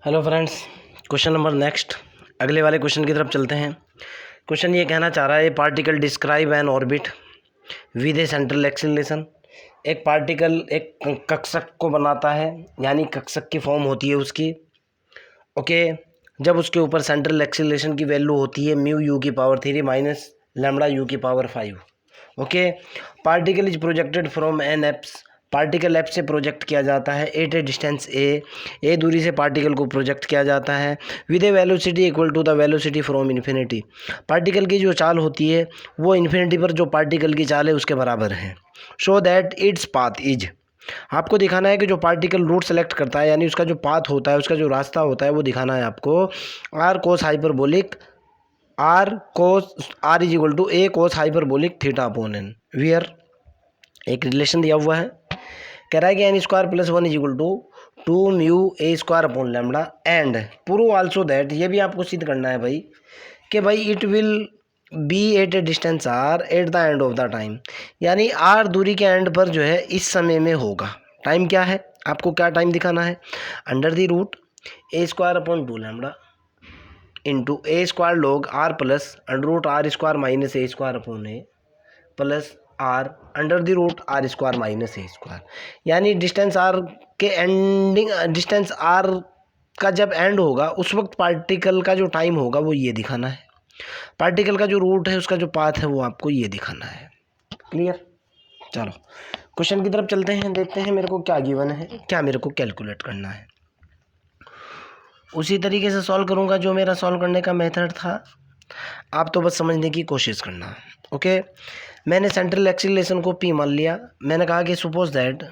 Hello friends, question number next अगले वाले question की तरफ चलते हैं। क्वेश्चन ये कहना चाह रहा है particle describe N orbit with A central acceleration. एक पार्टिकल एक कक्षक को बनाता है, यानी कक्षक की फॉर्म होती है उसकी। ओके, जब उसके ऊपर सेंट्रल एक्सीलरेशन की वैल्यू होती है म्यू यू की पावर 3 माइनस लैम्बडा यू की power 5। Okay, particle is projected from an apse. Particle apse से प्रोजेक्ट किया जाता है एट ए डिस्टेंस ए दूरी से पार्टिकल को प्रोजेक्ट किया जाता है with a velocity equal to the velocity from infinity. Particle की जो चाल होती है वो इन्फिनिटी पर जो पार्टिकल की चाल है उसके बराबर है। Show that its path is, आपको दिखाना है कि जो पार्टिकल रूट सेलेक्ट करता है यानी उसका जो पाथ होता है, उसका जो रास्ता होता है वो दिखाना है आपको। R cos hyperbolic r is equal to a cos hyperbolic theta upon n. Where एक रिलेशन दिया हुआ है, कह रहा है कि n square plus 1 is equal to 2 mu a square upon lambda and prove also that, ये भी आपको सिद्ध करना है भाई कि भाई it will be at a distance r at the end of the time, यानी आर दूरी के एंड पर जो है इस समय में होगा। टाइम क्या है, आपको क्या टाइम दिखाना है, under the root a square upon 2 lambda into A square log r plus under root r square minus a square upon a plus r under the root r square minus a square. यानी distance r के ending, distance r का जब and होगा उस वक्त particle का जो time होगा वो ये दिखाना है। पार्टिकल का जो रूट है उसका जो पाथ है वो आपको ये दिखाना है। क्लियर? चलो क्वेश्चन की तरफ चलते हैं, देखते हैं मेरे को क्या गिवन है, क्या मेरे को कैलकुलेट करना है। उसी तरीके से सॉल्व करूँगा जो मेरा सॉल्व करने का मेथड था, आप तो बस समझने की कोशिश करना। ओके, मैंने सेंट्रल एक्सीलरेशन को पी मान लिया। मैंने कहा कि सपोज दैट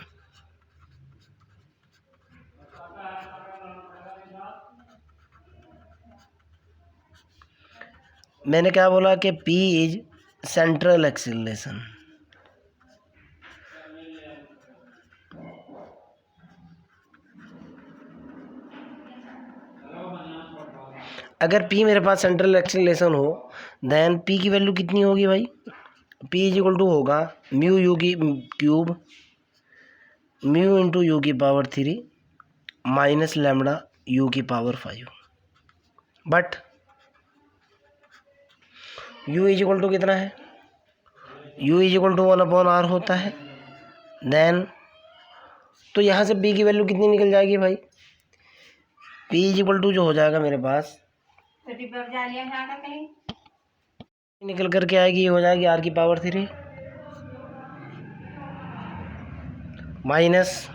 मैंने क्या बोला कि पी इज सेंट्रल एक्सीलरेशन। अगर पी मेरे पास सेंट्रल एक्सीलरेशन हो देन पी की वैल्यू कितनी होगी भाई, पी इज इक्वल टू होगा म्यू यू की क्यूब म्यू इंटू यू की पावर 3 माइनस लैम्बडा यू की power 5। But u is equal to कितना है, u is equal to 1 upon r होता है। देन तो यहाँ से पी की वैल्यू कितनी निकल जाएगी भाई, पी इज इक्वल टू जो हो जाएगा मेरे पास निकल करके आएगी, ये हो जाएगी आर की power 3 minus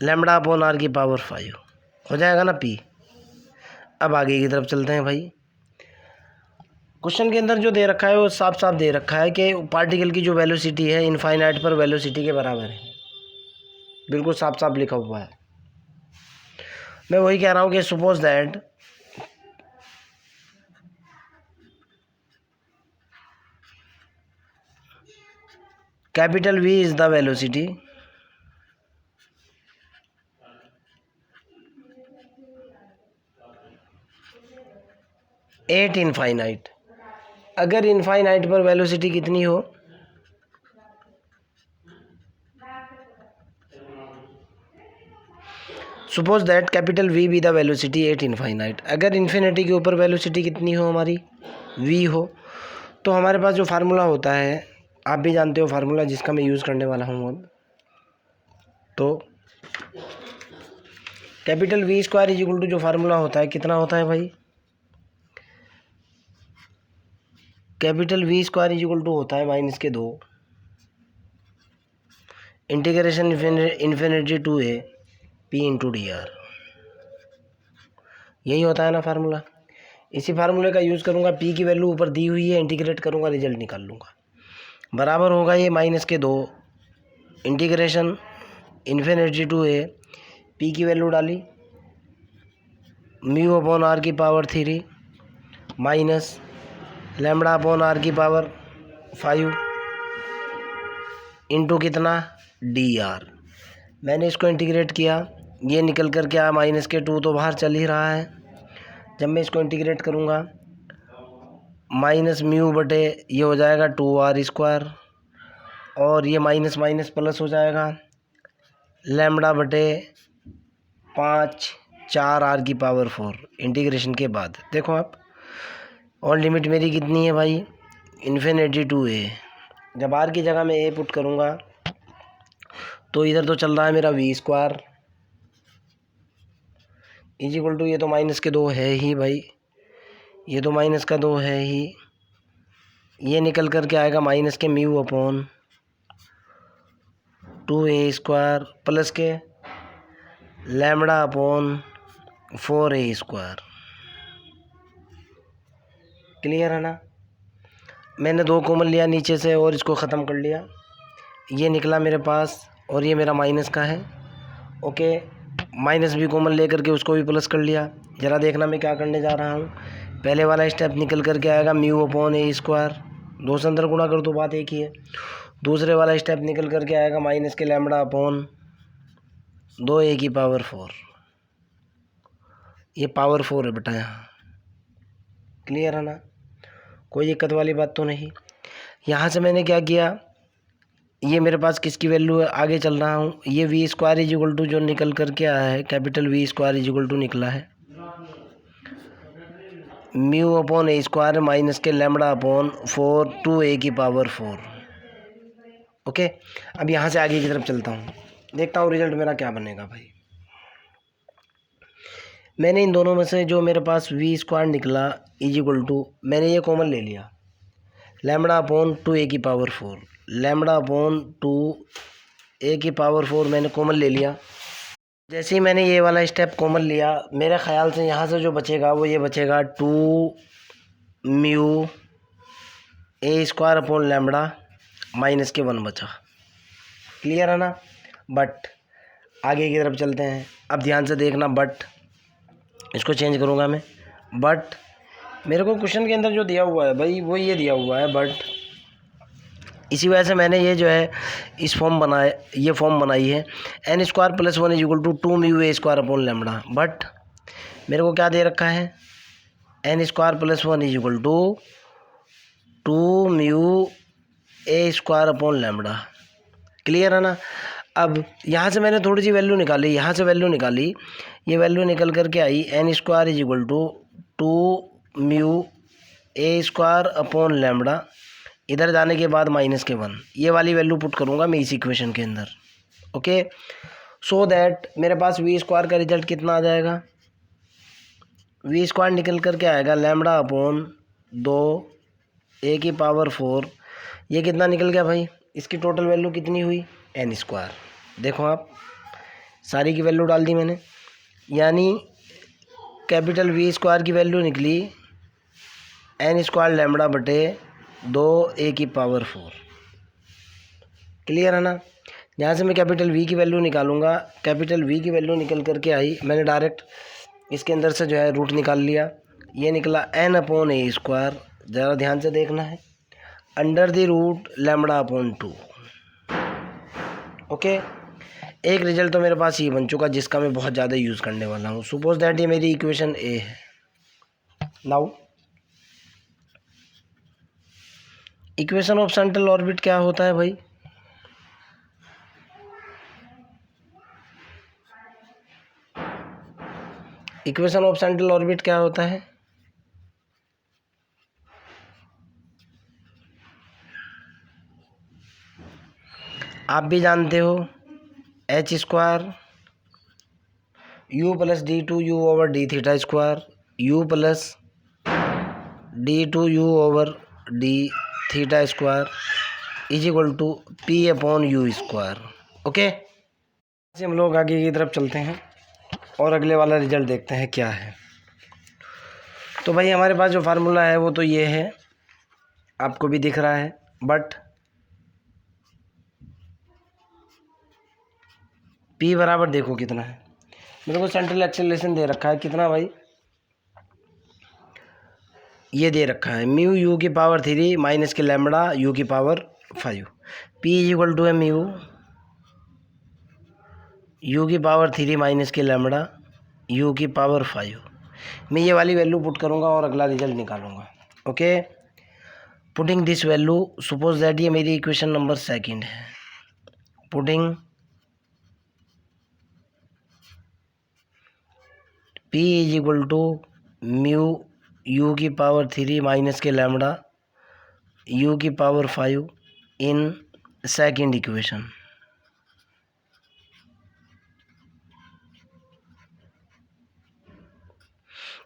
lambda upon r की पावर 5 हो जाएगा ना पी। अब आगे की तरफ चलते हैं भाई। क्वेश्चन के अंदर जो दे रखा है वो साफ साफ दे रखा है कि पार्टिकल की जो वेलोसिटी है इनफाइनाइट पर वेलोसिटी के बराबर है, बिल्कुल साफ साफ लिखा हुआ है। मैं वही कह रहा हूँ कि suppose that capital V is the velocity at infinite. अगर इनफाइनाइट पर वेलोसिटी कितनी हो, suppose that capital V be the velocity at infinite. अगर इन्फिनिटी के ऊपर वेलोसिटी कितनी हो हमारी, वी हो, तो हमारे पास जो फार्मूला होता है आप भी जानते हो फार्मूला जिसका मैं यूज़ करने वाला हूँ अब। तो capital v square is equal to जो फार्मूला होता है कितना होता है भाई, capital v square is equal to होता है माइनस के 2 integration infinity to a p into d r. यही होता है ना फार्मूला। इसी फार्मूले का यूज़ करूँगा, पी की वैल्यू ऊपर दी हुई है, इंटीग्रेट करूँगा रिजल्ट निकाल लूँगा। बराबर होगा ये माइनस के 2 integration infinity to a, p की वैल्यू डाली म्यू अपॉन आर की power 3 minus lambda upon r की पावर 5 इंटू कितना डी आर। मैंने इसको इंटीग्रेट किया, ये निकल कर क्या माइनस के 2 तो बाहर चल ही रहा है। जब मैं इसको इंटीग्रेट करूँगा माइनस म्यू बटे ये हो जाएगा 2r स्क्वायर और ये माइनस माइनस प्लस हो जाएगा लैम्बडा बटे 5 4r⁴ इंटीग्रेशन के बाद देखो आप, और लिमिट मेरी कितनी है भाई, इन्फिनिटी टू ए। जब आर की जगह मैं ए पुट करूँगा तो इधर तो चल रहा है मेरा v² इज इक्वल टू, ये तो माइनस के 2 है ही भाई, ये तो माइनस का 2 है ही, ये निकल कर के आएगा माइनस के म्यू अपॉन 2a² प्लस के लैम्बडा अपॉन 4a²। क्लियर है ना। मैंने 2 कॉमन लिया नीचे से और इसको ख़त्म कर लिया, ये निकला मेरे पास और ये मेरा माइनस का है। ओके, माइनस भी कॉमन लेकर के उसको भी प्लस कर लिया। ज़रा देखना मैं क्या करने जा रहा हूँ। पहले वाला स्टेप निकल करके आएगा म्यू अपॉन a², 2 से अंदर गुणा कर दो, बात एक ही है। दूसरे वाला स्टेप निकल करके आएगा माइनस के लैम्बडा अपॉन 2a⁴। ये पावर 4 है बेटा यहाँ। क्लियर है ना, कोई दिक्कत वाली बात तो नहीं। यहाँ से मैंने क्या किया, ये मेरे पास किसकी वैल्यू है, आगे चल रहा हूँ, ये v² इज इक्वल टू जो निकल करके आया है, capital v² is equal to निकला है म्यू अपॉन a² माइनस के लैम्बडा अपॉन 4 2a⁴। ओके, अब यहाँ से आगे की तरफ चलता हूँ, देखता हूँ रिजल्ट मेरा क्या बनेगा भाई। मैंने इन दोनों में से जो मेरे पास v² निकला इज इक्वल टू, मैंने ये कॉमन ले लिया, lambda upon 2a⁴, lambda upon 2a⁴ मैंने कॉमन ले लिया। जैसे ही मैंने ये वाला स्टेप कॉमन लिया, मेरे ख्याल से यहाँ से जो बचेगा वो ये बचेगा 2 mu a² upon lambda minus के 1 बचा। क्लियर है ना। बट आगे की तरफ चलते हैं, अब ध्यान से देखना, बट इसको चेंज करूँगा मैं। बट मेरे को क्वेश्चन के अंदर जो दिया हुआ है भाई वो ये दिया हुआ है, बट इसी वजह से मैंने ये जो है इस फॉर्म बनाए, ये फॉर्म बनाई है n² + 1 is equal to 2 mu a² upon lambda. But मेरे को क्या दे रखा है, n² + 1 is equal to 2 mu a² upon lambda. Clear है ना। अब यहाँ से मैंने थोड़ी सी वैल्यू निकाली, यहाँ से वैल्यू निकाली, ये वैल्यू निकल करके आई n² is equal to 2 mu a² upon lambda, इधर जाने के बाद माइनस के 1, ये वाली वैल्यू पुट करूँगा मैं इस इक्वेशन के अंदर। ओके, सो दैट मेरे पास v² का रिजल्ट कितना आ जाएगा, v² निकल करके आएगा लैम्बडा अपॉन 2a⁴। ये कितना निकल गया भाई, इसकी टोटल वैल्यू कितनी हुई, n²। देखो आप, सारी की वैल्यू डाल दी मैंने, यानी कैपिटल v² की वैल्यू निकली n² लैम्बडा बटे 2a⁴। क्लियर है ना। यहाँ से मैं कैपिटल v की वैल्यू निकालूंगा, कैपिटल v की वैल्यू निकल करके आई, मैंने डायरेक्ट इसके अंदर से जो है रूट निकाल लिया, ये निकला n अपॉन a²। ज़रा ध्यान से देखना है, under the root lambda upon 2। Okay, एक रिजल्ट तो मेरे पास ये बन चुका जिसका मैं बहुत ज़्यादा यूज़ करने वाला हूँ। सपोज दैट ये मेरी इक्वेशन ए है। Now equation of central orbit क्या होता है भाई, इक्वेशन ऑफ सेंट्रल ऑर्बिट क्या होता है, आप भी जानते हो, h² u + d2u/d⁵² u + d2u/d⁵² is equal to p upon u²। Okay, हम लोग आगे की तरफ चलते हैं और अगले वाला रिजल्ट देखते हैं क्या है। तो भाई हमारे पास जो फार्मूला है वो तो ये है, आपको भी दिख रहा है, बट p बराबर देखो कितना है, मेरे को सेंट्रल एक्सेलरेशन दे रखा है कितना भाई, ये दे रखा है म्यू u⁴ माइनस के lambda u⁵ p is equal to mu u⁵ minus के लैम्बडा u⁵। मैं ये वाली वैल्यू पुट करूँगा और अगला रिजल्ट निकालूंगा। Okay, putting this value, suppose that ये मेरी इक्वेशन नंबर 2 है, putting P is equal to mu you की पावर 3 माइनस के लैम्बडा यू की power 5 in second equation.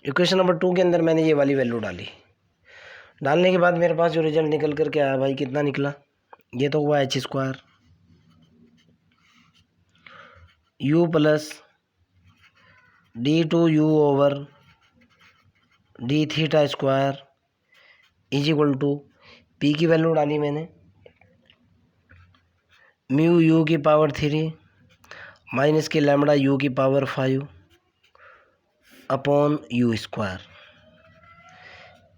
Equation number 2 के अंदर मैंने ये वाली वैल्यू डालने के बाद मेरे पास जो रिजल्ट निकल करके आया भाई, कितना निकला? ये तो हुआ h² u plus d2u over D theta square is equal to p की वैल्यू डाली मैंने म्यू यू की पावर 3 माइनस के लैम्बडा यू की power 5 upon u square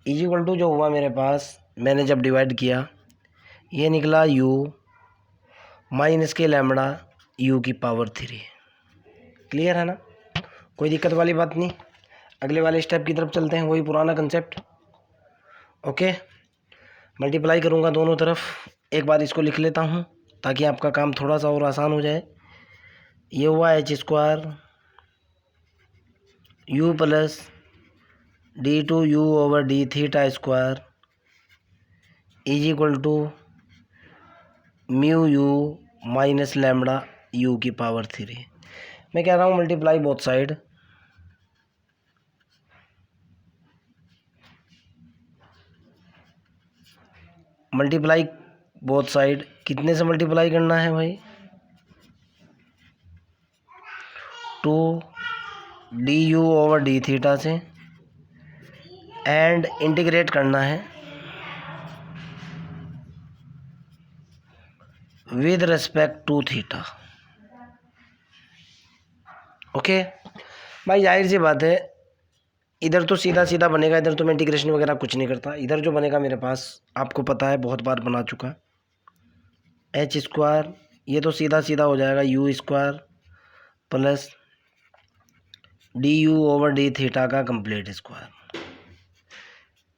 is equal to जो हुआ मेरे पास, मैंने जब डिवाइड किया ये निकला u माइनस के लैम्बडा यू की पावर 3। क्लियर है ना? कोई दिक्कत वाली बात नहीं। अगले वाले स्टेप की तरफ चलते हैं, वही पुराना कंसेप्ट। ओके, मल्टीप्लाई करूँगा दोनों तरफ। एक बार इसको लिख लेता हूँ ताकि आपका काम थोड़ा सा और आसान हो जाए। ये हुआ h² u plus d2u over D theta square is equal to mu u minus lambda you की पावर 3। मैं कह रहा हूँ multiply both side. Multiply both side कितने से मल्टीप्लाई करना है भाई? 2du ओवर डी थीटा से, एंड इंटीग्रेट करना है with respect to theta. Okay भाई, जाहिर सी बात है इधर तो सीधा सीधा बनेगा, इधर तो मैं इंटीग्रेशन वगैरह कुछ नहीं करता। इधर जो बनेगा मेरे पास, आपको पता है बहुत बार बना चुका, h², ये तो सीधा सीधा हो जाएगा u² plus du over D theta का complete square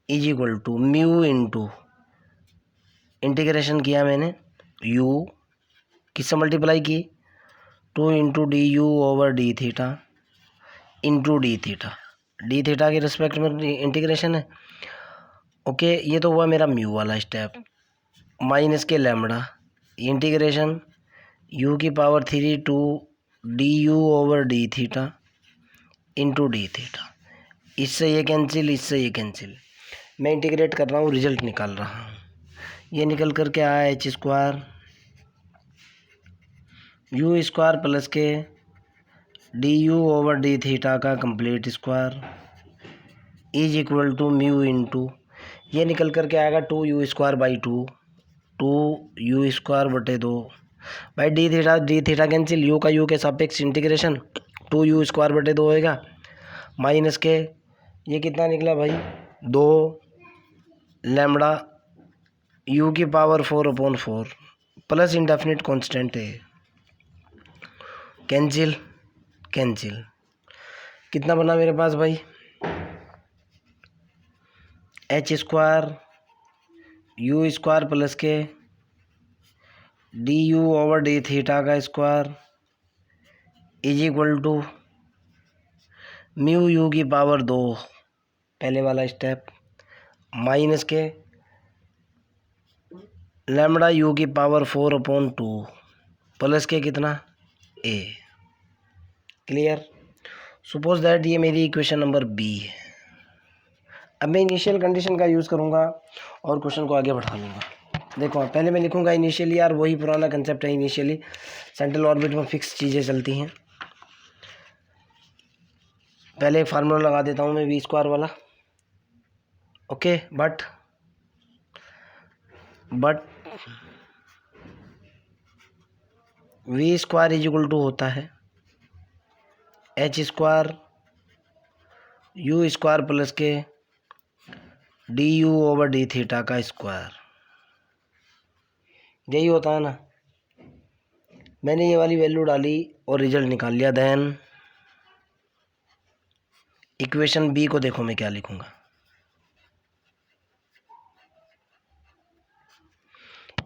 is equal to mu into integration किया मैंने u किससे मल्टीप्लाई की 2 into D you over D theta into D theta के रिस्पेक्ट में इंटीग्रेशन है। ओके, ये तो हुआ मेरा म्यू वाला स्टेप। माइनस के लैम्बडा इंटीग्रेशन u की power 3 to D you over D theta into D theta. इससे ये कैंसिल, इससे ये कैंसिल। मैं इंटीग्रेट कर रहा हूँ, रिजल्ट निकाल रहा हूँ। ये निकल करके आया h² u² प्लस के D you over D theta का complete square is equal to mu into, ये निकल करके आएगा 2u² बाई 2, 2u² बटे 2 भाई डी थीटा कैंसिल, यू का यू के सापेक्ष इंटीग्रेशन 2u² बटे 2 होएगा, माइनस के ये कितना निकला भाई 2 लैम्बडा यू की power 4 upon 4 plus indefinite constant है, कैंसिल कैंसिल। कितना बना मेरे पास भाई? h² u² प्लस के D you over D theta का square is equal to mu you की पावर 2, पहले वाला स्टेप, माइनस के लैम्बडा यू की पावर 4 अपॉन 2 प्लस के कितना a। क्लियर? सपोज दैट ये मेरी इक्वेशन नंबर बी है। अब मैं इनिशियल कंडीशन का यूज़ करूँगा और क्वेश्चन को आगे बढ़ा लूँगा। देखो पहले मैं लिखूँगा इनिशियली, यार वही पुराना कंसेप्ट है, इनिशियली सेंट्रल ऑर्बिट में फिक्स चीज़ें चलती हैं। पहले एक फार्मूला लगा देता हूँ मैं v² वाला। Okay, but v² is equal to होता है h² u² प्लस के D you over D theta का स्क्वायर, यही होता है ना। मैंने ये वाली वैल्यू डाली और रिजल्ट निकाल लिया। देन इक्वेशन बी को देखो मैं क्या लिखूंगा।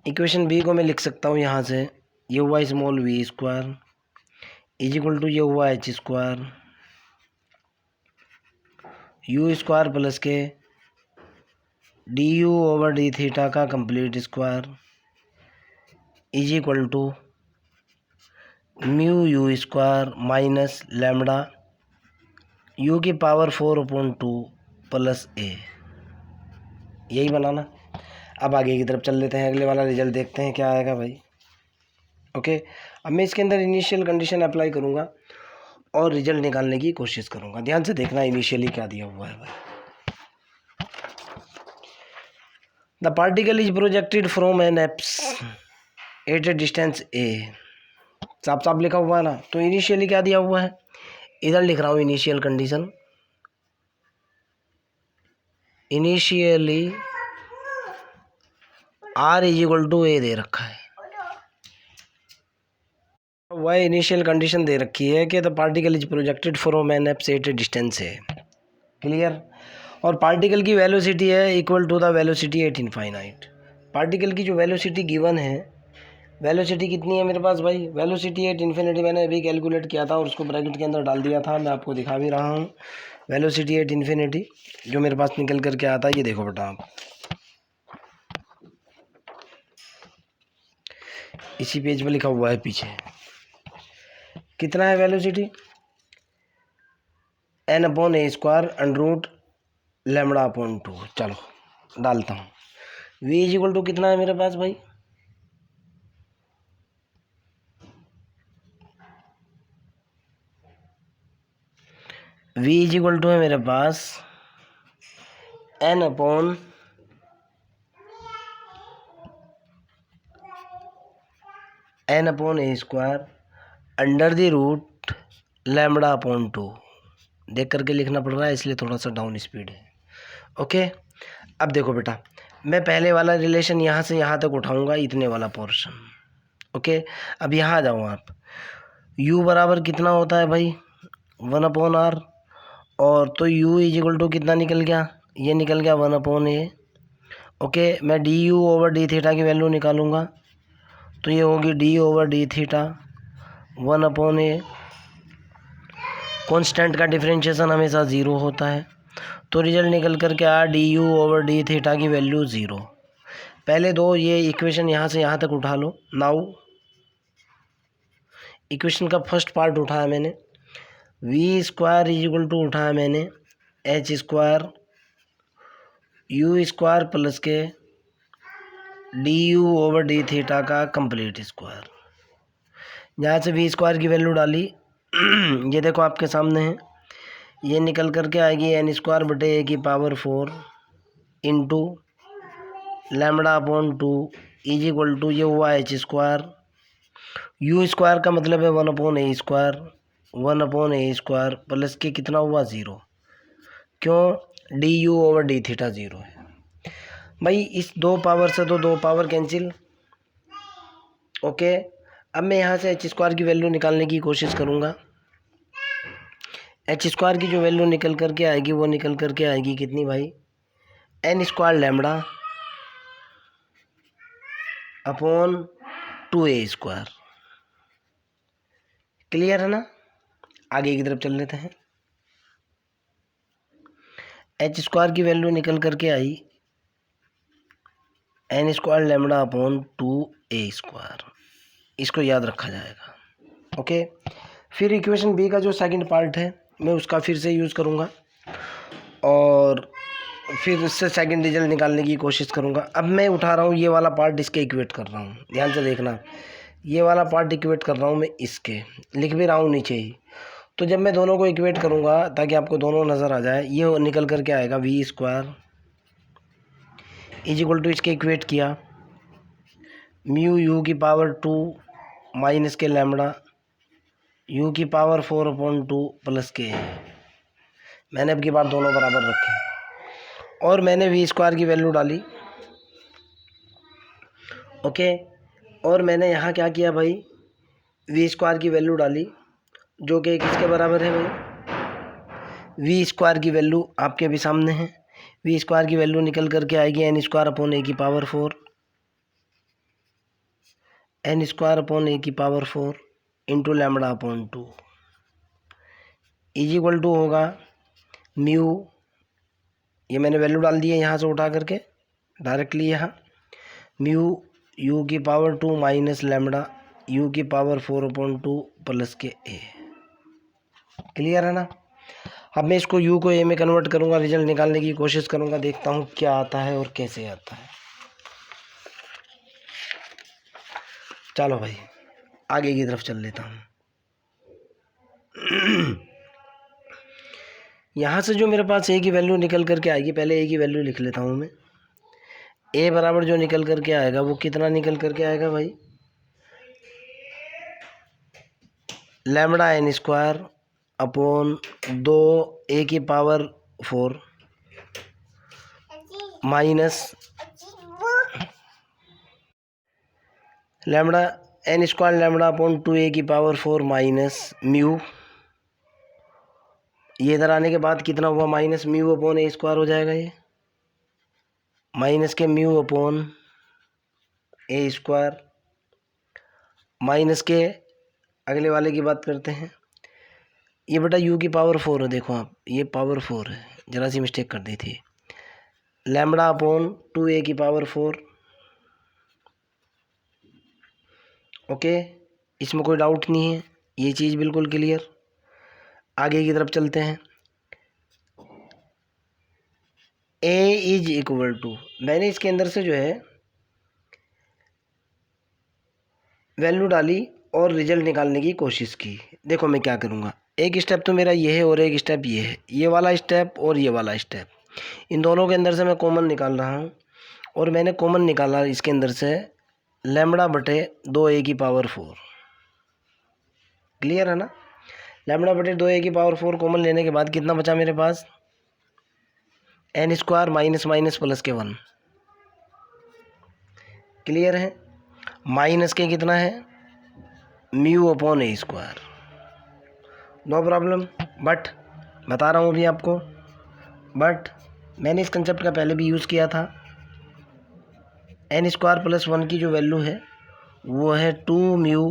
इक्वेशन बी को मैं लिख सकता हूँ यहाँ से, ये हुआ small v² is equal to ये हुआ h² यू स्क्वायर प्लस के D you over D theta का complete square is equal to mu U square minus lambda you की पावर 4/2 प्लस ए। यही बनाना। अब आगे की तरफ चल लेते हैं, अगले वाला रिजल्ट देखते हैं क्या आएगा भाई। ओके, अब मैं इसके अंदर इनिशियल कंडीशन अप्लाई करूँगा और रिजल्ट निकालने की कोशिश करूँगा। ध्यान से देखना इनिशियली क्या दिया हुआ है भाई। The particle is projected from an apse at a distance A. साफ साफ लिखा हुआ है ना। तो इनिशियली क्या दिया हुआ है, इधर लिख रहा हूँ initial condition. Initially R is equal to A दे रखा है। वह इनिशियल कंडीशन दे रखी है कि the particle is projected from an apse at a distance है। क्लियर। और पार्टिकल की वेलोसिटी है equal to the velocity at infinite. Particle की जो वेलोसिटी गिवन है, वेलोसिटी कितनी है मेरे पास भाई, वेलोसिटी एट इन्फिनिटी मैंने अभी कैलकुलेट किया था और उसको ब्रैकेट के अंदर डाल दिया था, मैं आपको दिखा भी रहा हूँ। वेलोसिटी एट इन्फिनिटी जो मेरे पास निकल करके आता है, ये देखो बेटा आप इसी पेज पे लिखा हुआ है पीछे। कितना है velocity, N upon A square under root lambda upon 2। चलो डालता हूँ। वी इज इक्वल टू कितना है मेरे पास भाई, वी इज इक्वल टू है मेरे पास N upon A square under the root lambda upon 2। देख करके लिखना पड़ रहा है इसलिए थोड़ा सा डाउन स्पीड है। ओके, अब देखो बेटा, मैं पहले वाला रिलेशन यहाँ से यहाँ तक उठाऊंगा, इतने वाला पोर्शन। ओके, अब यहाँ जाओ आप। u बराबर कितना होता है भाई, 1/r। और तो u इज इक्वल टू कितना निकल गया, ये निकल गया 1/a। ओके, मैं D you over D theta की वैल्यू निकालूंगा तो ये होगी D over D theta 1/a। Constant का डिफरेंशिएशन हमेशा 0 होता है, तो रिजल्ट निकल करके आ D you over D theta की वैल्यू 0। पहले दो ये इक्वेशन यहाँ से यहाँ तक उठा लो। नाउ इक्वेशन का फर्स्ट पार्ट उठाया मैंने, V square is equal to उठाया मैंने H square U square plus के D you over D theta का कंप्लीट स्क्वायर। यहाँ से वी स्क्वायर की वैल्यू डाली ये देखो आपके सामने है, ये निकल करके आएगी एन स्क्वायर बटे ए की power 4 into lambda upon 2 is equal to ये हुआ एच स्क्वायर। यू स्क्वायर का मतलब है 1/a square, 1/a square plus K कितना हुआ 0। क्यों, D you over D theta 0 है भाई। इस दो पावर से तो दो पावर कैंसिल। ओके, अब मैं यहाँ से एच स्क्वायर की वैल्यू निकालने की कोशिश करूँगा। एच स्क्वायर की जो वैल्यू निकल करके आएगी वो निकल करके आएगी कितनी भाई, n square lambda upon 2a square. Clear है ना। आगे की तरफ चल लेते हैं। एच स्क्वायर की वैल्यू निकल करके आई n square lambda upon 2a square, इसको याद रखा जाएगा। ओके, फिर इक्वेशन बी का जो सेकंड पार्ट है मैं उसका फिर से यूज़ करूँगा और फिर उससे सेकंड रिजल्ट निकालने की कोशिश करूँगा। अब मैं उठा रहा हूँ ये वाला पार्ट, इसके इक्वेट कर रहा हूँ। ध्यान से देखना, ये वाला पार्ट इक्वेट कर रहा हूँ मैं, इसके लिख भी रहा हूँ नीचे ही। तो जब मैं दोनों को इक्वेट करूँगा ताकि आपको दोनों नज़र आ जाए, ये निकल करके आएगा v square is equal to, इसके इक्वेट किया म्यू यू की पावर 2 माइनस के लैम्बडा यू की पावर 4/2 प्लस के। मैंने अब की बार दोनों बराबर रखे और मैंने वी स्क्वायर की वैल्यू डाली। ओके, और मैंने यहाँ क्या किया भाई, वी स्क्वायर की वैल्यू डाली जो कि किसके बराबर है भाई, वी स्क्वायर की वैल्यू आपके भी सामने है। वी स्क्वायर की वैल्यू निकल करके आएगी एन स्क्वायर अपॉन ए की power 4, n square upon a की power 4 into lambda upon 2 is equal to होगा म्यू ये मैंने वैल्यू डाल दी है यहाँ से उठा करके डायरेक्टली यहाँ म्यू यू की पावर 2 माइनस लैम्बडा यू की पावर 4/2 प्लस के ए। क्लियर है ना। अब मैं इसको u को a में कन्वर्ट करूँगा, रिजल्ट निकालने की कोशिश करूँगा, देखता हूँ क्या आता है और कैसे आता है। चलो भाई आगे की तरफ चल लेता हूँ। यहाँ से जो मेरे पास a की वैल्यू निकल करके आएगी, पहले a की वैल्यू लिख लेता हूँ मैं। a बराबर जो निकल करके आएगा वो कितना निकल करके आएगा भाई, lambda n square upon 2 a की power 4 minus lambda n square lambda upon 2a की पावर 4 माइनस म्यू। ये इधर आने के बाद कितना हुआ, minus mu upon a square हो जाएगा, ये माइनस के mu upon a square minus के अगले वाले की बात करते हैं। ये बेटा u की पावर 4 है, देखो आप ये पावर 4 है, जरा सी मिस्टेक कर दी थी। लैम्बडा अपॉन 2a की पावर 4। ओके, इसमें कोई डाउट नहीं है, ये चीज़ बिल्कुल क्लियर। आगे की तरफ चलते हैं। a इज इक्वल टू, मैंने इसके अंदर से जो है वैल्यू डाली और रिजल्ट निकालने की कोशिश की। देखो मैं क्या करूँगा, एक स्टेप तो मेरा ये है और एक स्टेप ये है, ये वाला स्टेप और ये वाला स्टेप, इन दोनों के अंदर से मैं कॉमन निकाल रहा हूँ। और मैंने कॉमन निकाला इसके अंदर से लैम्बडा बटे 2a की पावर 4। क्लियर है ना। लैम्बडा बटे 2a की पावर 4 कॉमन लेने के बाद कितना बचा मेरे पास, n square minus minus plus k 1। Clear है। माइनस के कितना है, mu upon a square. No problem, but बता रहा हूँ अभी आपको, बट मैंने इस कंसेप्ट का पहले भी यूज़ किया था। n स्क्वायर प्लस 1 की जो वैल्यू है वो है 2 mu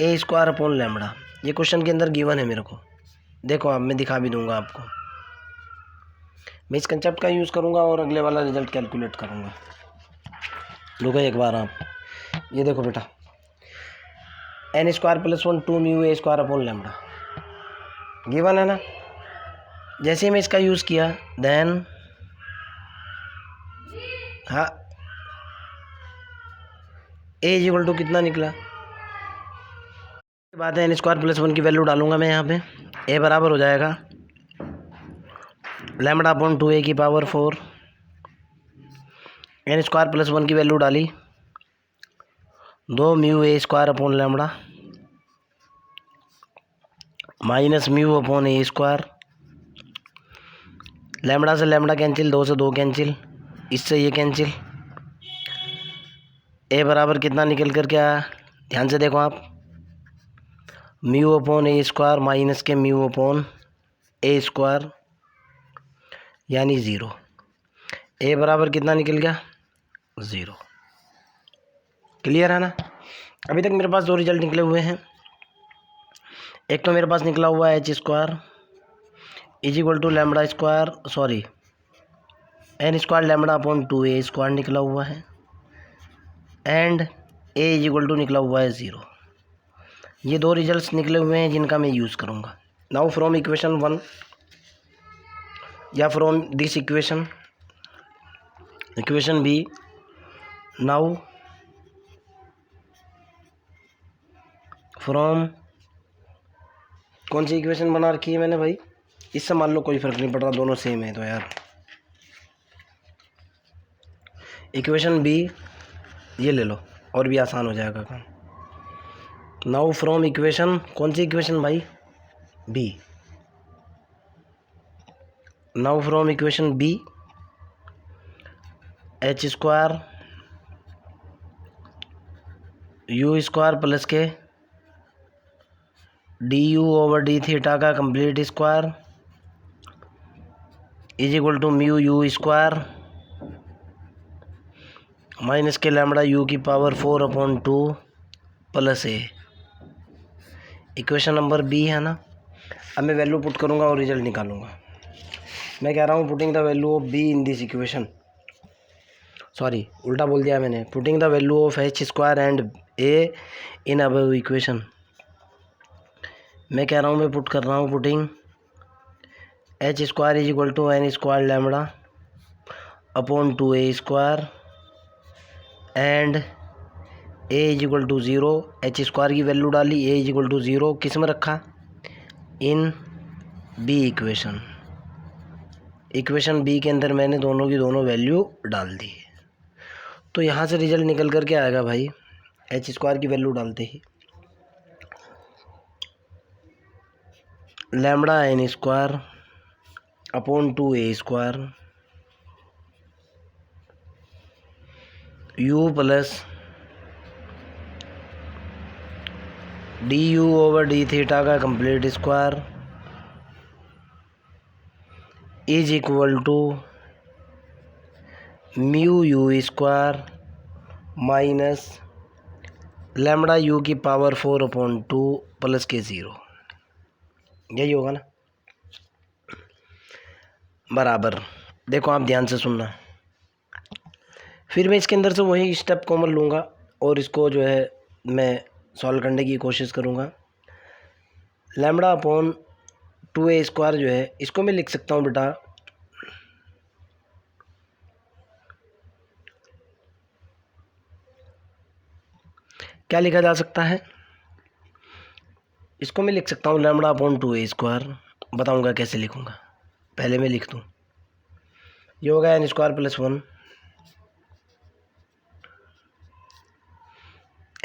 a square upon lambda. ये क्वेश्चन के अंदर गिवन है मेरे को, देखो आप मैं दिखा भी दूंगा आपको। मैं इस कंसेप्ट का यूज़ करूंगा और अगले वाला रिजल्ट कैलकुलेट करूंगा। रुको एक बार आप, ये देखो बेटा n square plus 1 2 mu a square upon lambda given है ना। जैसे ही मैं इसका यूज़ किया देन हाँ a इज इक्वल टू कितना निकला, बात है n स्क्वायर प्लस 1 की वैल्यू डालूंगा मैं यहाँ पे। a बराबर हो जाएगा लैम्बडा अपॉन 2a की पावर 4, n स्क्वायर प्लस 1 की वैल्यू डाली 2 mu a square upon lambda minus mu upon a square. Lambda से लैम्बडा कैंसिल, 2 से 2 कैंसिल, इससे ये कैंसिल। a बराबर कितना निकल कर क्या, ध्यान से देखो आप, mu upon a square minus के म्यू अपॉन a स्क्वायर यानी 0। a बराबर कितना निकल गया, 0। क्लियर है ना। अभी तक मेरे पास दो रिजल्ट निकले हुए हैं। एक तो मेरे पास निकला हुआ है h square is equal to lambda square, sorry n square lambda upon 2a square निकला हुआ है, and a is equal to निकला हुआ है 0। ये दो रिजल्ट्स निकले हुए हैं जिनका मैं यूज़ करूँगा। नाउ फ्रॉम इक्वेशन 1 या from this equation b, now from, कौन सी इक्वेशन बना रखी है मैंने भाई, इससे मान लो कोई फ़र्क नहीं पड़ रहा, दोनों सेम है तो यार। इक्वेशन बी ये ले लो और भी आसान हो जाएगा काम। नाउ फ्रॉम इक्वेशन, कौन सी इक्वेशन भाई, B. Now from equation B h square u square plus के D you over D theta का complete square is equal to mu U square minus के लैम्बडा यू की power 4/2 plus a। Equation number B है ना। अब मैं value put करूँगा और रिजल्ट निकालूंगा। मैं कह रहा हूँ putting the value of b in this equation, sorry उल्टा बोल दिया मैंने, putting the value of h square and a in above equation. मैं कह रहा हूँ, मैं पुट कर रहा हूँ, putting h square is equal to n square lambda upon 2a square and a is equal to 0। H square की value डाली, ए इज इक्वल टू 0 किस में रखा, in B equation. Equation B के अंदर मैंने दोनों की दोनों वैल्यू डाल दी। तो यहाँ से रिजल्ट निकल कर के आएगा भाई, एच स्क्वायर की वैल्यू डालते ही lambda N square upon 2a square U plus D you over D theta का complete square is equal to mu U square minus lambda you की पावर 4/2 प्लस के 0। यही होगा ना, बराबर। देखो आप ध्यान से सुनना, फिर मैं इसके अंदर से वही स्टेप कॉमन लूँगा और इसको जो है मैं सॉल्व करने की कोशिश करूँगा। लैम्बडा अपॉन 2a स्क्वायर जो है इसको मैं लिख सकता हूँ बेटा, क्या लिखा जा सकता है, इसको मैं लिख सकता हूँ लैम्बडा अपॉन 2a स्क्वायर। बताऊँगा कैसे लिखूँगा, पहले मैं लिख दूँ। ये होगा n square plus 1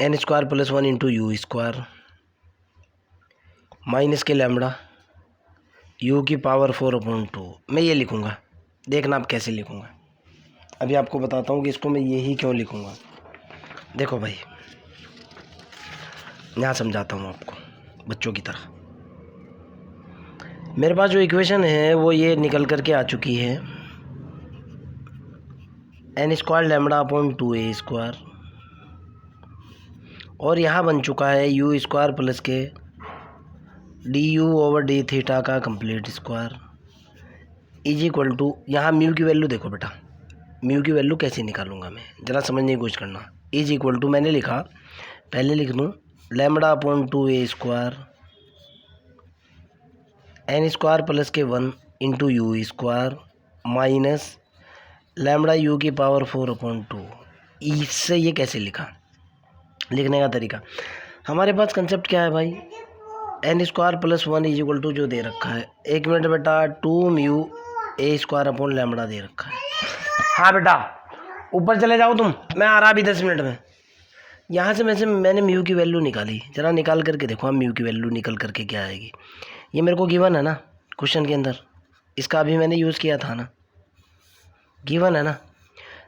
n square plus 1 into you square minus के लैम्बडा यू की पावर 4/2। मैं ये लिखूँगा, देखना आप कैसे लिखूँगा। अभी आपको बताता हूँ कि इसको मैं यही क्यों लिखूँगा। देखो भाई, यहाँ समझाता हूँ आपको बच्चों की तरह। मेरे पास जो इक्वेशन है वो ये निकल कर के आ चुकी है, N square lambda upon 2a square, और यहाँ बन चुका है यू स्क्वायर प्लस के D you over D theta का complete square is equal to, यहाँ म्यू की वैल्यू देखो बेटा, म्यू की वैल्यू कैसे निकालूंगा मैं, ज़रा समझने की कोशिश करना। इज इक्वल टू मैंने लिखा, पहले लिख दूँ lambda upon 2a square n square plus k 1 into you square minus lambda you की पावर 4/2। इससे ये कैसे लिखा, लिखने का तरीका, हमारे पास कंसेप्ट क्या है भाई, n square plus 1 is equal to जो दे रखा है, एक मिनट बेटा, 2 mu a square upon lambda दे रखा है। हाँ बेटा ऊपर चले जाओ तुम, मैं आ रहा अभी 10 मिनट में। यहाँ से मैंने म्यू की वैल्यू निकाली, ज़रा निकाल करके देखो हम म्यू की वैल्यू निकल करके क्या आएगी। ये मेरे को गिवन है ना क्वेश्चन के अंदर, इसका अभी मैंने यूज़ किया था ना, गिवन है ना।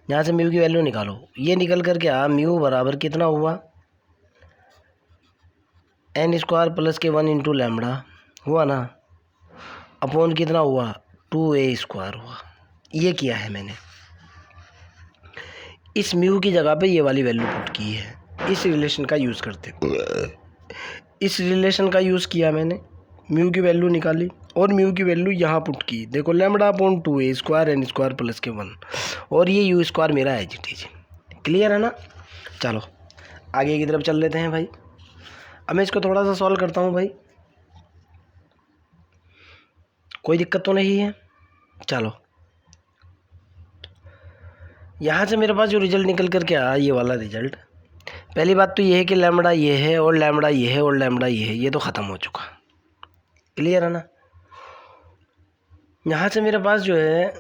यहाँ से म्यू की वैल्यू निकालो, ये निकल करके आ, म्यू बराबर कितना हुआ, N square plus k 1 into lambda हुआ ना, अपॉन कितना हुआ, 2a स्क्वायर हुआ। ये किया है मैंने, इस म्यू की जगह पे ये वाली वैल्यू पुट की है, इस रिलेशन का यूज़ करते, इस रिलेशन का यूज़ किया मैंने, म्यू की वैल्यू निकाली और म्यू की वैल्यू यहाँ पुट की। देखो lambda upon 2a square n square plus k 1 और ये यू स्क्वायर मेरा एच टी जी। क्लियर है ना। चलो आगे की तरफ चल लेते हैं भाई। अब मैं इसको थोड़ा सा सॉल्व करता हूँ भाई, कोई दिक्कत तो नहीं है। चलो यहाँ से मेरे पास जो रिजल्ट निकल कर के आया, ये वाला रिजल्ट, पहली बात तो ये है कि लैम्बडा ये है और लैम्बडा ये है और लैम्बडा ये है, ये तो ख़त्म हो चुका। क्लियर है ना। यहाँ से मेरे पास जो है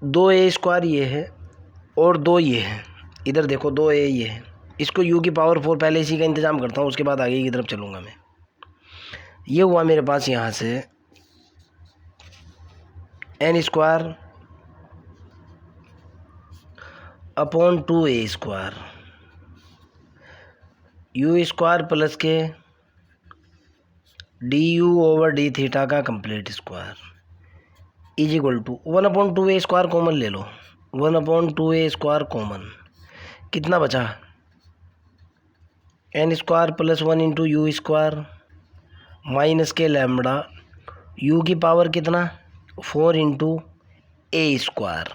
2a स्क्वायर ये है और 2 ये है, इधर देखो 2a ये है, इसको u की पावर 4, पहले इसी का इंतज़ाम करता हूँ, उसके बाद आगे की तरफ चलूँगा मैं। ये हुआ मेरे पास यहाँ से N square upon 2a square U square plus के D you over D theta का complete square is equal to 1/2a square common ले लो, 1/2a स्क्वायर कॉमन, कितना बचा, N square plus 1 into you square minus के lambda you की power कितना 4 into ए square,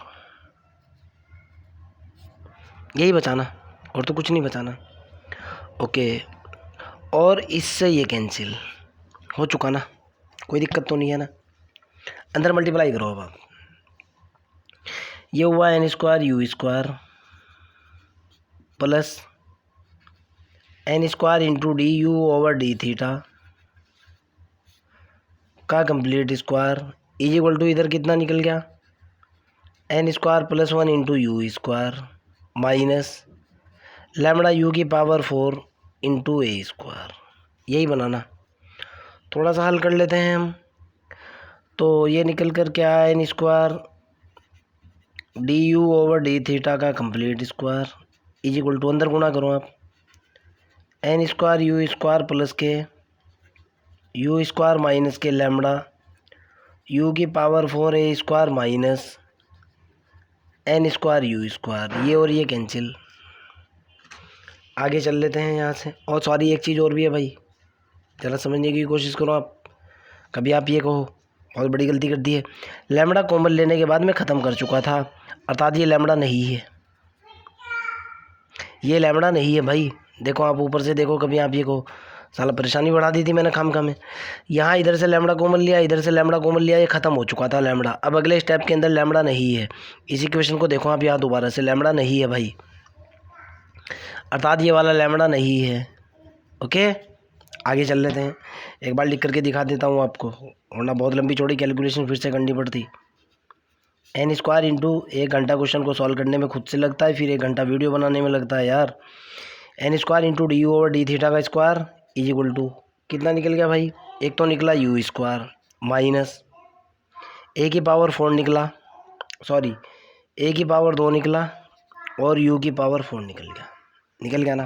यही बचाना और तो कुछ नहीं बचाना। ओके, और इससे ये कैंसिल हो चुका ना, कोई दिक्कत तो नहीं है ना। अंदर मल्टीप्लाई करो अब आप, ये हुआ N square U square plus N square into D you over D theta का complete square is equal to, इधर कितना निकल गया, N square plus 1 into you square minus lambda you की पावर 4 इंटू ए स्क्वायर, यही बनाना। थोड़ा सा हल कर लेते हैं हम, तो ये निकल कर क्या है, N square D you over D theta का complete square is equal to, अंदर गुणा करो आप, N square U square plus K U square minus के लैम्बडा यू की power 4 A square minus N square U square, ये और ये कैंसिल। आगे चल लेते हैं यहाँ से। और सॉरी, एक चीज़ और भी है भाई, ज़रा समझने की कोशिश करो आप। कभी आप ये कहो बहुत बड़ी गलती कर दी है, लैम्बडा कॉमन लेने के बाद मैं ख़त्म कर चुका था, अर्थात ये लैम्बडा नहीं है, ये लैम्बडा नहीं है भाई। देखो आप ऊपर से देखो, कभी आप ये कहो साला परेशानी बढ़ा दी थी मैंने खामखा में। यहाँ इधर से लैम्बडा कॉमन लिया, इधर से लैम्बडा कॉमन लिया, ये ख़त्म हो चुका था लैम्बडा। अब अगले स्टेप के अंदर लैम्बडा नहीं है, इस इक्वेशन को देखो आप यहाँ दोबारा से, लैम्बडा नहीं है भाई, अर्थात ये वाला लैम्बडा नहीं है। ओके, आगे चल लेते हैं। एक बार लिख करके दिखा देता हूँ आपको, वरना बहुत लंबी चौड़ी कैलकुलेशन फिर से करनी पड़ती। एन स्क्वायर इंटू 1 घंटा क्वेश्चन को सॉल्व करने में खुद से लगता है, फिर 1 घंटा वीडियो बनाने में लगता है यार। N square into D you over D theta का स्क्वायर इज इक्वल टू, कितना निकल गया भाई, एक तो निकला यू स्क्वायर माइनस ए की पावर 4 निकला, सॉरी ए की पावर 2 निकला और यू की पावर 4 निकल गया ना,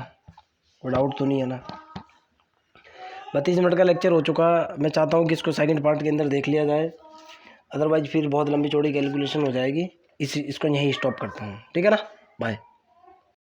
कोई डाउट तो नहीं है ना। 32 मिनट का लेक्चर हो चुका, मैं चाहता हूँ कि इसको सेकंड पार्ट के अंदर देख लिया जाए, अदरवाइज फिर बहुत लंबी चौड़ी कैलकुलेशन हो जाएगी। इसको यहीं स्टॉप करता हूँ, ठीक है ना, बाय।